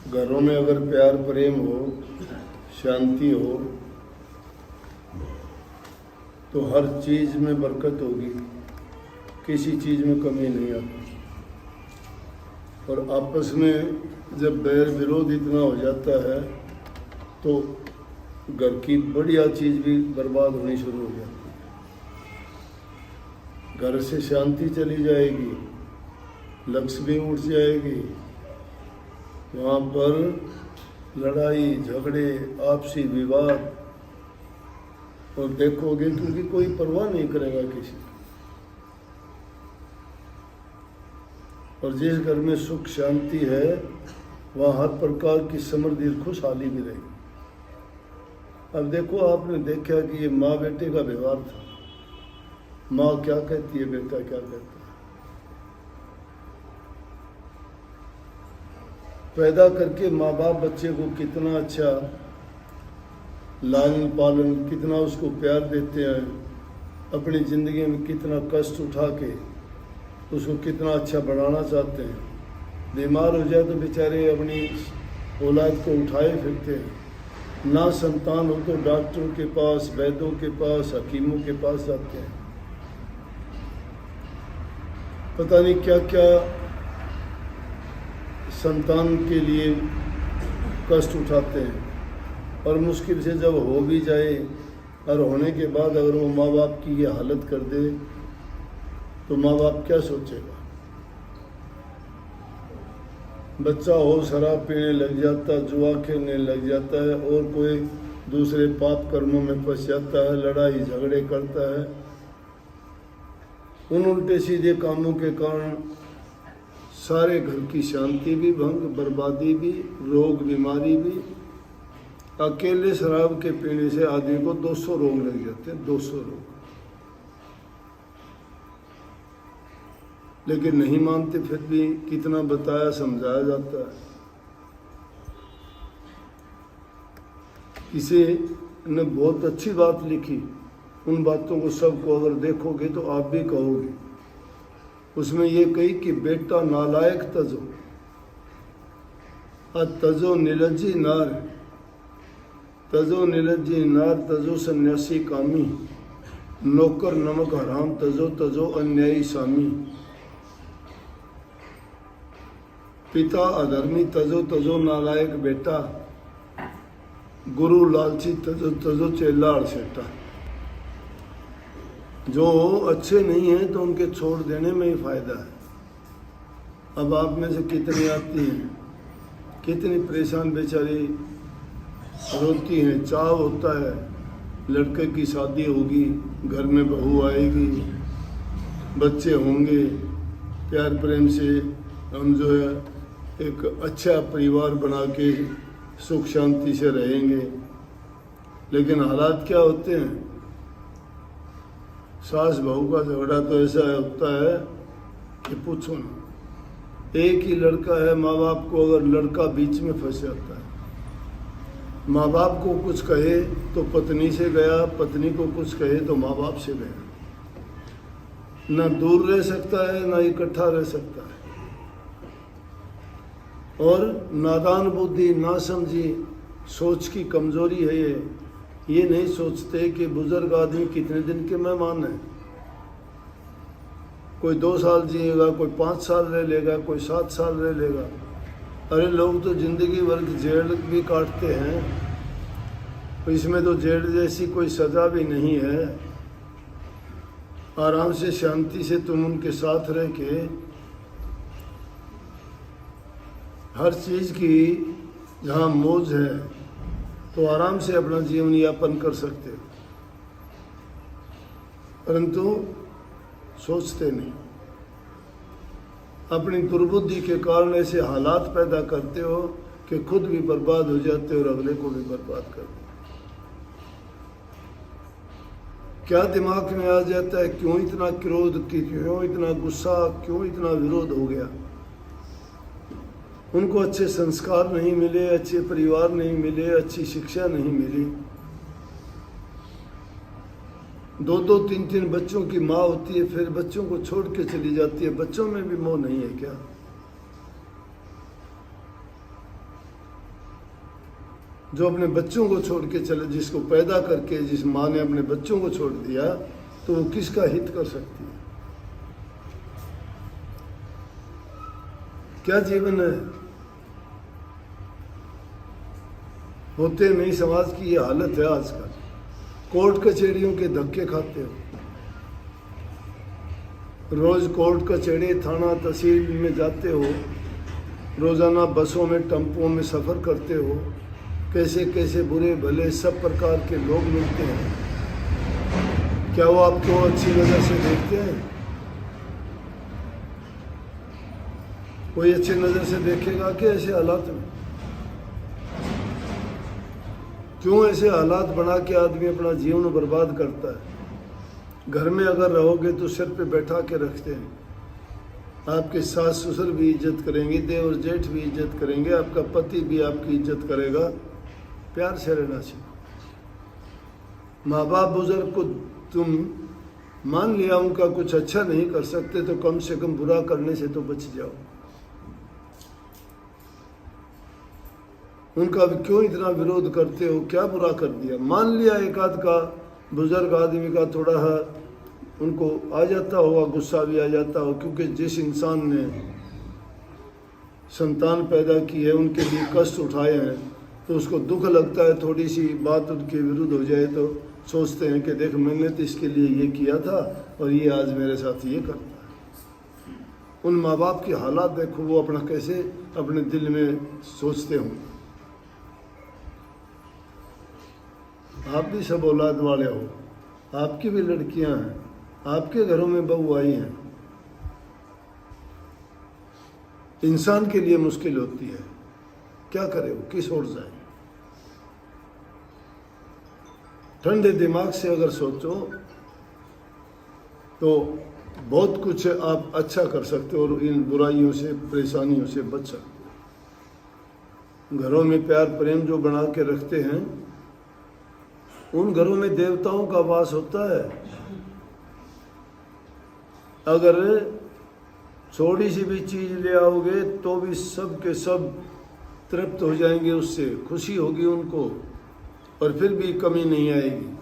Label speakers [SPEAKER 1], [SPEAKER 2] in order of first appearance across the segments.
[SPEAKER 1] घरों में अगर प्यार प्रेम हो, शांति हो, तो हर चीज़ में बरकत होगी, किसी चीज़ में कमी नहीं आती। और आपस में जब बैर विरोध इतना हो जाता है तो घर की बढ़िया चीज़ भी बर्बाद होनी शुरू हो जाती है। घर से शांति चली जाएगी, लक्ष्मी उठ जाएगी, वहाँ पर लड़ाई झगड़े आपसी विवाद, और देखोगे क्योंकि कोई परवाह नहीं करेगा किसी। और जिस घर में सुख शांति है वहाँ हर प्रकार की समृद्धि खुशहाली भी रहेगी। अब देखो, आपने देखा कि ये माँ बेटे का व्यवहार था। माँ क्या कहती है, बेटा क्या कहता है। पैदा करके माँ बाप बच्चे को कितना अच्छा लालन पालन, कितना उसको प्यार देते हैं, अपनी ज़िंदगी में कितना कष्ट उठा के उसको कितना अच्छा बनाना चाहते हैं। बीमार हो जाए तो बेचारे अपनी औलाद को उठाए फिरते हैं। ना संतान हो तो डॉक्टरों के पास, वैद्यों के पास, हकीमों के पास जाते हैं। पता नहीं क्या क्या संतान के लिए कष्ट उठाते हैं। और मुश्किल से जब हो भी जाए और होने के बाद अगर वो माँ बाप की ये हालत कर दे तो माँ बाप क्या सोचेगा। बच्चा हो शराब पीने लग जाता, जुआ खेलने लग जाता है और कोई दूसरे पाप कर्मों में फंस जाता है, लड़ाई झगड़े करता है। उन उल्टे सीधे कामों के कारण सारे घर की शांति भी भंग, बर्बादी भी, रोग बीमारी भी। अकेले शराब के पीने से आदमी को 200 रोग लग जाते हैं, 200 रोग। लेकिन नहीं मानते, फिर भी कितना बताया समझाया जाता है। किसी ने बहुत अच्छी बात लिखी, उन बातों को सबको अगर देखोगे तो आप भी कहोगे। उसमें ये कही कि बेटा नालायक तजो, तजो निलज्जी नार, तजो निलज्जी नार, तजो सन्यासी कामी, नौकर नमक हराम, तजो तजो अन्यायी सामी। पिता अधर्मी तजो तजो नालायक बेटा, गुरु लालची तजो तजो चेला अड़सेटा। जो अच्छे नहीं हैं तो उनके छोड़ देने में ही फायदा है। अब आप में से कितनी आती हैं, कितनी परेशान बेचारी रोती हैं। चाव होता है लड़के की शादी होगी, घर में बहू आएगी, बच्चे होंगे, प्यार प्रेम से हम जो है एक अच्छा परिवार बना के सुख शांति से रहेंगे। लेकिन हालात क्या होते हैं, सास बहू का झगड़ा तो ऐसा होता है कि पूछो ना। एक ही लड़का है, माँ बाप को अगर लड़का बीच में फंस जाता है, माँ बाप को कुछ कहे तो पत्नी से गया, पत्नी को कुछ कहे तो माँ बाप से गया। ना दूर रह सकता है, ना इकट्ठा रह सकता है। और नादान बुद्धि, ना समझी सोच की कमजोरी है ये नहीं सोचते कि बुजुर्ग आदमी कितने दिन के मेहमान हैं। कोई 2 साल जिएगा, कोई 5 साल रह लेगा, कोई 7 साल रह लेगा। अरे लोग तो जिंदगी भर जेल भी काटते हैं, तो इसमें तो जेल जैसी कोई सजा भी नहीं है। आराम से शांति से तुम उनके साथ रह के हर चीज़ की जहाँ मौज है तो आराम से अपना जीवन यापन कर सकते हो। परंतु सोचते नहीं, अपनी दुर्बुद्धि के कारण ऐसे हालात पैदा करते हो कि खुद भी बर्बाद हो जाते हो और अगले को भी बर्बाद कर देते। क्या दिमाग में आ जाता है, क्यों इतना क्रोध, क्यों इतना गुस्सा, क्यों इतना विरोध हो गया। उनको अच्छे संस्कार नहीं मिले, अच्छे परिवार नहीं मिले, अच्छी शिक्षा नहीं मिली। 2-2, 3-3 बच्चों की माँ होती है, फिर बच्चों को छोड़ के चली जाती है। बच्चों में भी मोह नहीं है क्या? जो अपने बच्चों को छोड़ के चले, जिसको पैदा करके जिस माँ ने अपने बच्चों को छोड़ दिया, तो वो किसका हित कर सकती है? क्या जीवन है? होते नहीं, समाज की ये हालत है आजकल। कोर्ट कचहरियों के धक्के खाते हो, रोज कोर्ट कचहरी थाना तहसील में जाते हो, रोजाना बसों में टेम्पुओं में सफर करते हो, कैसे कैसे बुरे भले सब प्रकार के लोग मिलते हैं। क्या वो आपको अच्छी नजर से देखते हैं? कोई अच्छी नजर से देखेगा कि ऐसे हालात में? क्यों ऐसे हालात बना के आदमी अपना जीवन बर्बाद करता है? घर में अगर रहोगे तो सिर पे बैठा के रखते हैं, आपके सास ससुर भी इज्जत करेंगे, देवर जेठ भी इज्जत करेंगे, आपका पति भी आपकी इज्जत करेगा। प्यार से रहना चाहिए। माँ बाप बुजुर्ग को तुम मान लिया उनका कुछ अच्छा नहीं कर सकते, तो कम से कम बुरा करने से तो बच जाओ। उनका भी क्यों इतना विरोध करते हो? क्या बुरा कर दिया? मान लिया एक आध का बुजुर्ग आदमी का थोड़ा है, उनको आ जाता होगा, गुस्सा भी आ जाता हो, क्योंकि जिस इंसान ने संतान पैदा की है, उनके लिए कष्ट उठाए हैं, तो उसको दुख लगता है। थोड़ी सी बात उनके विरुद्ध हो जाए तो सोचते हैं कि देख, मैंने तो इसके लिए ये किया था और ये आज मेरे साथ ये करता है। उन माँ बाप की हालात देखो, वो अपना कैसे अपने दिल में सोचते हों। आप भी सब औलाद वाले हो, आपकी भी लड़कियां हैं, आपके घरों में बहू आई हैं। इंसान के लिए मुश्किल होती है, क्या करे वो, किस ओर जाए? ठंडे दिमाग से अगर सोचो तो बहुत कुछ आप अच्छा कर सकते हो और इन बुराइयों से, परेशानियों से बच सकते हो। घरों में प्यार प्रेम जो बना के रखते हैं, उन घरों में देवताओं का वास होता है। अगर थोड़ी सी भी चीज ले आओगे तो भी सब के सब तृप्त हो जाएंगे, उससे खुशी होगी उनको, और फिर भी कमी नहीं आएगी।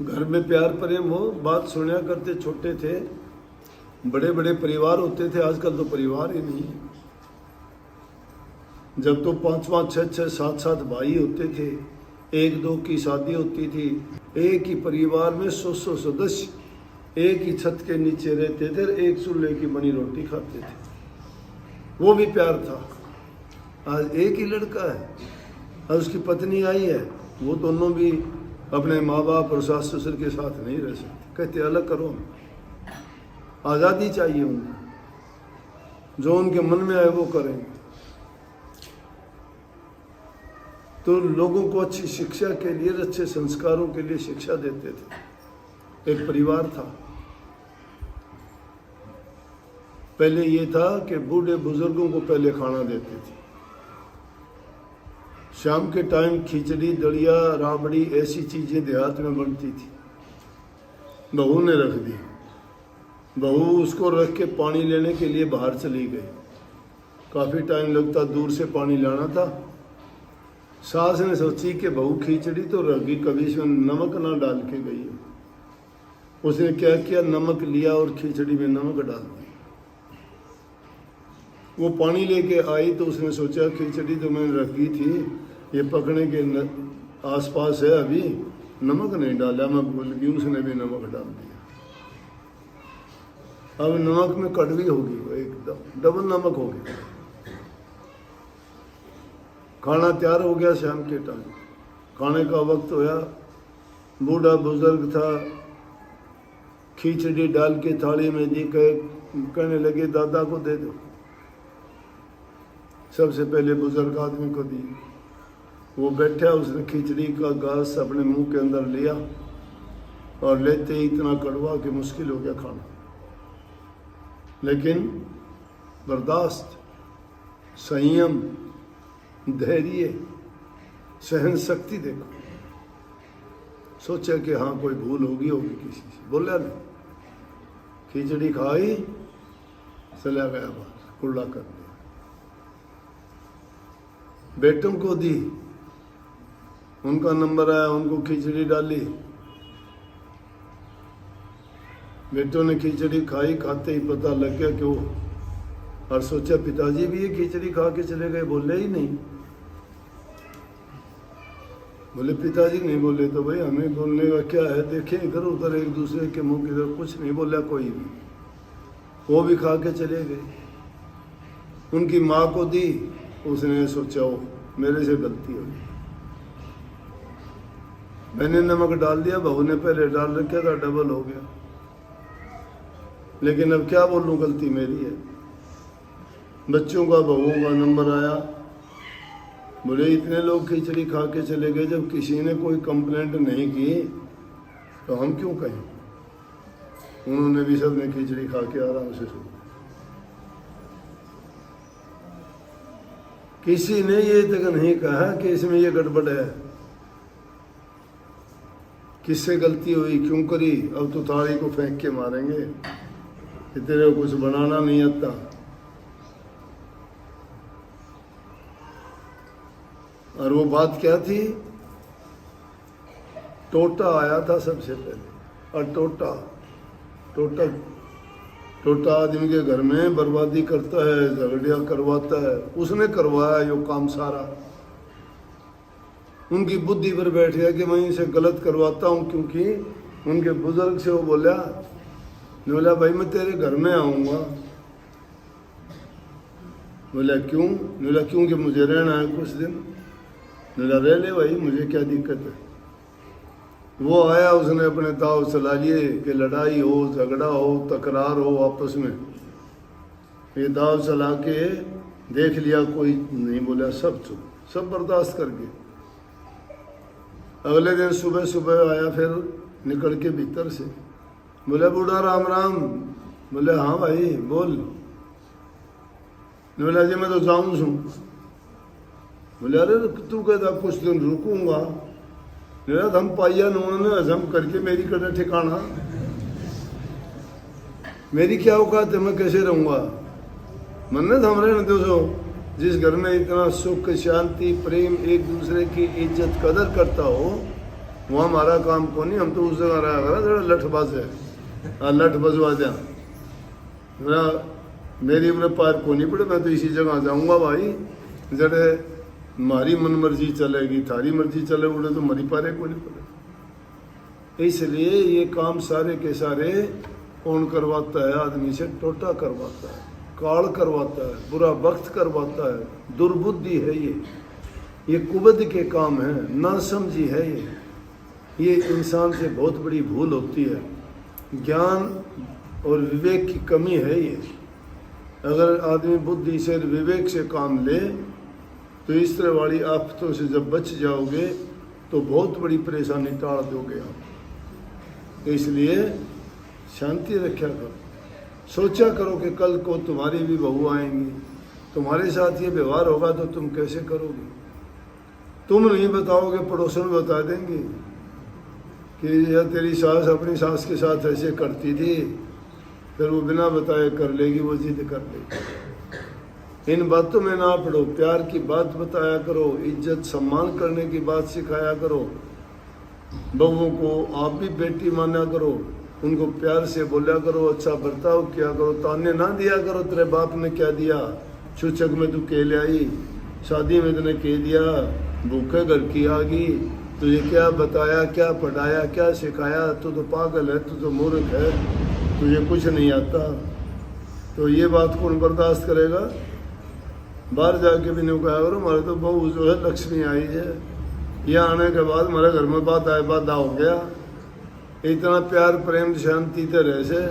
[SPEAKER 1] घर में प्यार प्रेम हो। बात सुना करते, छोटे थे बड़े बड़े परिवार होते थे, आजकल तो परिवार ही नहीं है। जब तो 5-5, 6-6, 7-7 भाई होते थे, 1-2 की शादी होती थी, एक ही परिवार में 100 सदस्य एक ही छत के नीचे रहते थे, एक चूल्हे की बनी रोटी खाते थे। वो भी प्यार था। आज एक ही लड़का है और उसकी पत्नी आई है, वो दोनों भी अपने माँ बाप और सास ससुर के साथ नहीं रह सकते। कहते अलग करो, आज़ादी चाहिए उनको, जो उनके मन में आए वो करेंगे। तो लोगों को अच्छी शिक्षा के लिए, अच्छे संस्कारों के लिए शिक्षा देते थे। एक परिवार था। पहले ये था कि बूढ़े बुजुर्गों को पहले खाना देते थे। शाम के टाइम खिचड़ी, दलिया, राबड़ी, ऐसी चीजें देहात में बनती थी। बहू ने रख दी। बहू उसको रख के पानी लेने के लिए बाहर चली गई। काफी टाइम लगता, दूर से पानी लाना था। सास ने सोची कि बहू खिचड़ी तो रख गई, कभी इसमें नमक ना डाल के गई। उसने क्या किया, नमक लिया और खिचड़ी में नमक डाल दिया। वो पानी लेके आई तो उसने सोचा खिचड़ी तो मैंने रखी थी, ये पकने के आसपास है, अभी नमक नहीं डाला, मैं भूल गई। उसने भी नमक डाल दिया। अब नमक में कड़वी होगी, वो एकदम डबल नमक हो गया। खाना तैयार हो गया। शाम के टाइम खाने का वक्त होया। बूढ़ा बुजुर्ग था, खिचड़ी डाल के थाली में दी, कहने लगे दादा को दे दो। सबसे पहले बुजुर्ग आदमी को दी। वो बैठा, उसने खिचड़ी का घास अपने मुंह के अंदर लिया और लेते ही इतना कड़वा कि मुश्किल हो गया खाना। लेकिन बर्दाश्त, संयम, धैर्य, सहन शक्ति देखो। सोचा कि हाँ कोई भूल होगी किसी से, बोला नहीं। खिचड़ी खाई, चला गया बाहर, कुल्ला कर दिया। बेटों को दी, उनका नंबर आया, उनको खिचड़ी डाली, बेटों ने खिचड़ी खाई, खाते ही पता लग गया कि वो, और सोचा पिताजी भी ये खिचड़ी खा के चले गए, बोले ही नहीं। बोले पिताजी नहीं बोले तो भाई हमें बोलने का क्या है, देखें इधर उधर एक दूसरे के मुंह की तरफ, कुछ नहीं बोला कोई भी, वो भी खा के चले गए। उनकी माँ को दी, उसने सोचा वो मेरे से गलती हो गई, मैंने नमक डाल दिया, बहू ने पहले डाल रखा था, डबल हो गया, लेकिन अब क्या बोलूं, गलती मेरी है। बच्चों का बहुओं का नंबर आया, बोले इतने लोग खिचड़ी खा के चले गए, जब किसी ने कोई कंप्लेंट नहीं की तो हम क्यों कहें। उन्होंने भी सबने खिचड़ी खा के आराम से सो। किसी ने ये तक नहीं कहा कि इसमें ये गड़बड़ है, किससे गलती हुई, क्यों करी, अब तो थाली को फेंक के मारेंगे कि तेरे को कुछ बनाना नहीं आता। और वो बात क्या थी, टोटा आया था सबसे पहले, और टोटा आदमी के घर में बर्बादी करता है, झगड़िया करवाता है, उसने करवाया यो काम सारा। उनकी बुद्धि पर बैठ गया कि मैं इनसे गलत करवाता हूँ, क्योंकि उनके बुजुर्ग से वो बोला भाई मैं तेरे घर में आऊँगा। बोला क्यों? बोला क्योंकि मुझे रहना है कुछ दिन। बोला रह ले भाई, मुझे क्या दिक्कत है। वो आया, उसने अपने दाव चला लिए कि लड़ाई हो, झगड़ा हो, तकरार हो आपस में, ये दाव चला के देख लिया, कोई नहीं बोला, सब चुप, सब बर्दाश्त करके। अगले दिन सुबह सुबह आया, फिर निकल के भीतर से, बोले बूढ़ा राम राम। बोले हाँ भाई बोल। बोला जी मैं तो जाऊँ छू। बोले अरे तू कहता कुछ दिन रुकूंगा। बोला हम पाइया उन्होंने हजम करके मेरी कड़ा ठिकाना, मेरी क्या औकात है, मैं कैसे रहूँगा। मन्नत हम रहने दो सो, जिस घर में इतना सुख शांति प्रेम एक दूसरे की इज्जत कदर करता हो, वहाँ हमारा काम को नहीं। हम तो उस जगह रहा करा थोड़ा लठबाज है, लठ बजवा दिया, मेरी उम्र पार को नहीं पड़े, मैं तो इसी जगह जाऊँगा भाई, जड़े मारी मन मर्जी चलेगी, थारी मर्जी चले उड़े तो मरी पारे को नहीं पड़े। इसलिए ये काम सारे के सारे कौन करवाता है, आदमी से टोटा करवाता है, काल करवाता है, बुरा वक्त करवाता है, दुर्बुद्धि है ये कुबद के काम है, ना समझी है ये इंसान से बहुत बड़ी भूल होती है, ज्ञान और विवेक की कमी है ये। अगर आदमी बुद्धि से विवेक से काम ले तो इस तरह वाली आफतों से जब बच जाओगे तो बहुत बड़ी परेशानी टाल दोगे आप। तो इसलिए शांति रखा करो, सोचा करो कि कल को तुम्हारी भी बहू आएंगी, तुम्हारे साथ ये व्यवहार होगा तो तुम कैसे करोगे। तुम नहीं बताओगे, पड़ोसन बता देंगे कि यह तेरी सास अपनी सास के साथ ऐसे करती थी, फिर वो बिना बताए कर लेगी, वो जिद कर लेगी। इन बातों में ना पड़ो, प्यार की बात बताया करो, इज्जत सम्मान करने की बात सिखाया करो। बहूओं को आप भी बेटी माना करो, उनको प्यार से बोला करो, अच्छा बर्ताव किया करो, ताने ना दिया करो तेरे बाप ने क्या दिया, छुचक में तू के ले आई, शादी में तूने के दिया, भूखे घर की आ गई, तुझे क्या बताया, क्या पढ़ाया, क्या सिखाया, तू तो पागल है, तू तो मूर्ख है, तुझे कुछ नहीं आता। तो ये बात कौन बर्दाश्त करेगा। बाहर जाके भी नहीं कहा करो हमारे तो बहू जो है लक्ष्मी आई है, यहाँ आने के बाद हमारे घर में बाधा हो गया। इतना प्यार प्रेम शांति तरह से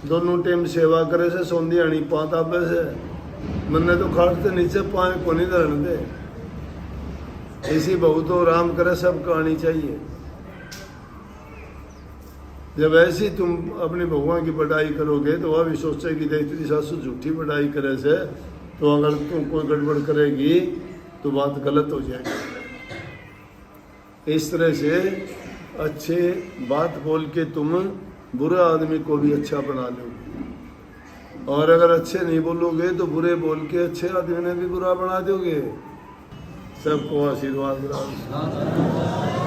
[SPEAKER 1] दोनों टाइम सेवा करे से सौंधी आनी पाँच आबे से मन्ने तो खाटते नीचे पाँच को नहीं धरने दे। ऐसी बहू तो आराम करे सबको आनी चाहिए। जब ऐसी तुम अपनी बहुआ की बढ़ाई करोगे तो वह भी सोचेगी देख तेरी सासू झूठी बढ़ाई करे से, तो अगर तुम कोई गड़बड़ करेगी तो बात गलत हो जाएगी। इस तरह से अच्छे बात बोल के तुम बुरा आदमी को भी अच्छा बना लोगे, और अगर अच्छे नहीं बोलोगे तो बुरे बोल के अच्छे आदमी ने भी बुरा बना दोगे। सबको आशीर्वाद मिला।